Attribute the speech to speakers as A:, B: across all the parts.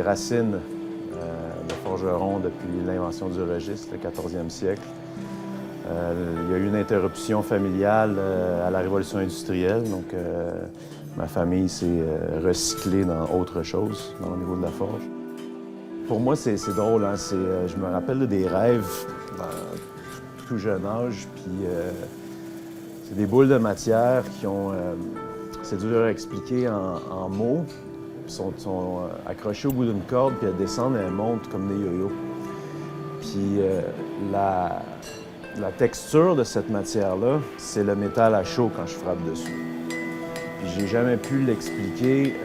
A: racines de forgeron depuis l'invention du registre, le 14e siècle. Il y a eu une interruption familiale à la Révolution industrielle, donc ma famille s'est recyclée dans autre chose, au niveau de la forge. Pour moi, c'est drôle, hein? Je me rappelle des rêves dans tout jeune âge, puis c'est des boules de matière qui ont... c'est dur à expliquer en mots. Ils sont accrochés au bout d'une corde, puis elles descendent et elles montent comme des yo-yos. Puis la texture de cette matière-là, c'est le métal à chaud quand je frappe dessus. Puis j'ai jamais pu l'expliquer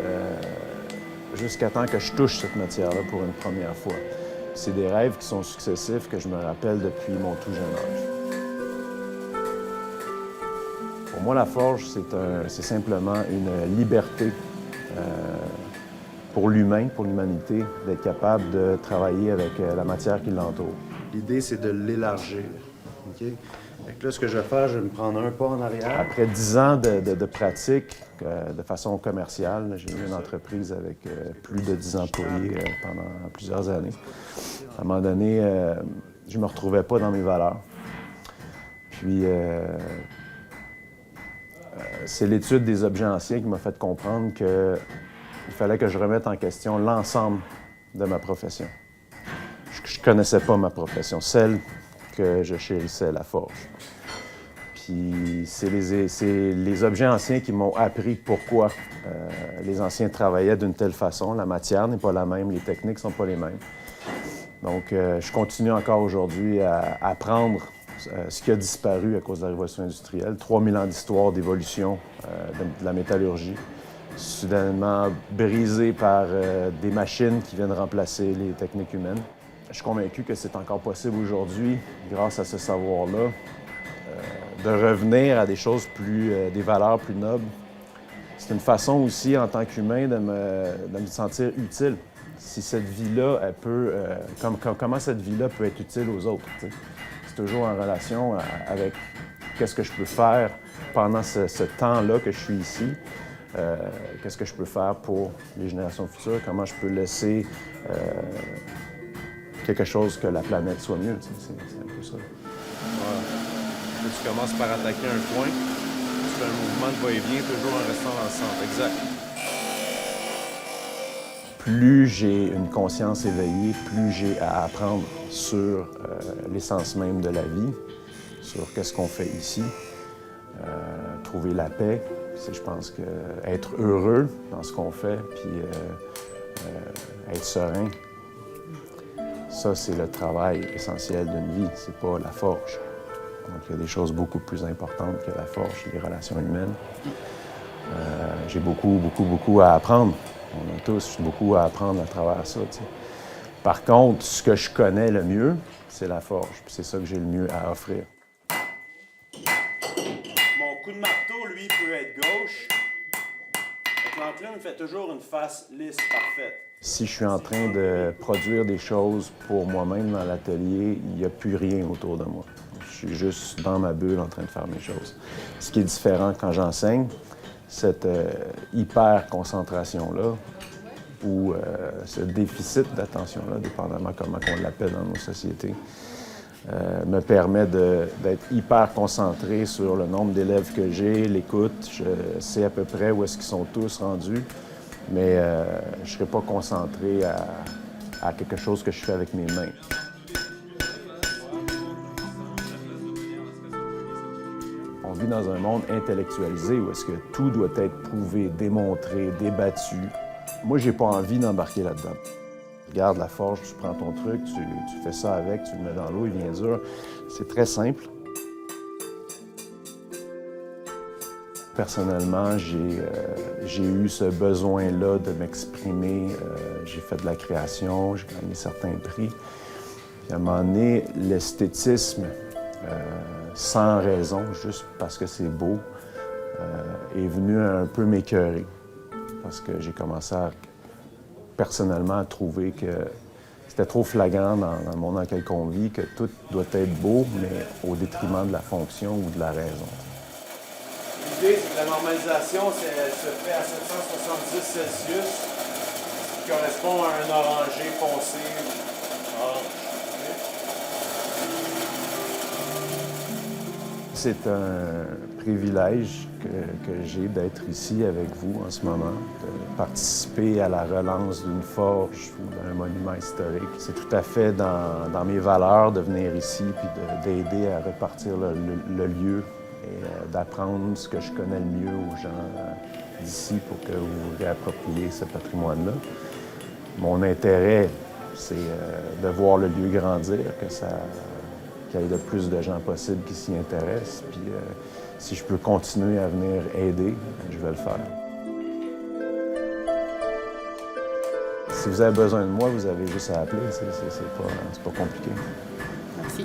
A: jusqu'à temps que je touche cette matière-là pour une première fois. C'est des rêves qui sont successifs que je me rappelle depuis mon tout jeune âge. Pour moi, la forge, c'est simplement une liberté pour l'humain, pour l'humanité, d'être capable de travailler avec la matière qui l'entoure. L'idée, c'est de l'élargir. Okay? Donc là, ce que je vais faire, je vais me prendre un pas en arrière. Après 10 ans de pratique de façon commerciale, j'ai eu une entreprise avec plus de 10 employés pendant plusieurs années. À un moment donné, je ne me retrouvais pas dans mes valeurs. Puis, c'est l'étude des objets anciens qui m'a fait comprendre qu'il fallait que je remette en question l'ensemble de ma profession. Je ne connaissais pas ma profession, celle que je chérissais, la forge. Puis c'est les objets anciens qui m'ont appris pourquoi les anciens travaillaient d'une telle façon. La matière n'est pas la même, les techniques ne sont pas les mêmes. Donc, je continue encore aujourd'hui à apprendre ce qui a disparu à cause de la Révolution industrielle. 3000 ans d'histoire d'évolution de la métallurgie, soudainement brisée par des machines qui viennent remplacer les techniques humaines. Je suis convaincu que c'est encore possible aujourd'hui, grâce à ce savoir-là, de revenir à des choses des valeurs plus nobles. C'est une façon aussi, en tant qu'humain, de me sentir utile. Si cette vie-là, elle peut... comment cette vie-là peut être utile aux autres, t'sais. C'est toujours en relation avec qu'est-ce que je peux faire pendant ce temps-là que je suis ici. Qu'est-ce que je peux faire pour les générations futures? Comment je peux laisser quelque chose que la planète soit mieux? C'est un peu ça.
B: Voilà. Tu commences par attaquer un point, tu fais un mouvement de va-et-vient, toujours en restant dans le centre. Exact.
A: Plus j'ai une conscience éveillée, plus j'ai à apprendre sur l'essence même de la vie, sur qu'est-ce qu'on fait ici, trouver la paix. Je pense que être heureux dans ce qu'on fait, puis être serein, ça, c'est le travail essentiel d'une vie, c'est pas la forge. Donc, il y a des choses beaucoup plus importantes que la forge, les relations humaines. J'ai beaucoup à apprendre. On a tous beaucoup à apprendre à travers ça, t'sais. Par contre, ce que je connais le mieux, c'est la forge. Puis c'est ça que j'ai le mieux à offrir.
C: Mon coup de marteau, lui, peut être gauche. L'enclume me fait toujours une face lisse, parfaite.
A: Si je suis en train de produire des choses pour moi-même dans l'atelier, il n'y a plus rien autour de moi. Je suis juste dans ma bulle en train de faire mes choses. Ce qui est différent quand j'enseigne, cette hyper-concentration-là ou ce déficit d'attention-là, dépendamment comment on l'appelle dans nos sociétés, me permet d'être hyper concentré sur le nombre d'élèves que j'ai, l'écoute. Je sais à peu près où est-ce qu'ils sont tous rendus, mais je ne serai pas concentré à quelque chose que je fais avec mes mains. On vit dans un monde intellectualisé où est-ce que tout doit être prouvé, démontré, débattu. Moi, j'ai pas envie d'embarquer là-dedans. Regarde la forge, tu prends ton truc, tu fais ça avec, tu le mets dans l'eau, il vient dur. C'est très simple. Personnellement, j'ai eu ce besoin-là de m'exprimer. J'ai fait de la création, j'ai gagné certains prix. Puis à un moment donné, l'esthétisme, sans raison, juste parce que c'est beau, est venu un peu m'écœurer. Parce que j'ai commencé personnellement à trouver que c'était trop flagrant dans le monde dans lequel on vit, que tout doit être beau, mais au détriment de la fonction ou de la raison.
C: L'idée, c'est que la normalisation, elle se fait à 770 Celsius. qui correspond à un orangé foncé. Orange.
A: C'est un privilège que j'ai d'être ici avec vous en ce moment, de participer à la relance d'une forge ou d'un monument historique. C'est tout à fait dans mes valeurs de venir ici puis d'aider à repartir le lieu et d'apprendre ce que je connais le mieux aux gens d'ici pour que vous réappropriez ce patrimoine-là. Mon intérêt, c'est de voir le lieu grandir, qu'il y ait le plus de gens possible qui s'y intéressent. Puis si je peux continuer à venir aider, je vais le faire. Si vous avez besoin de moi, vous avez juste à appeler. C'est pas compliqué.
D: Merci.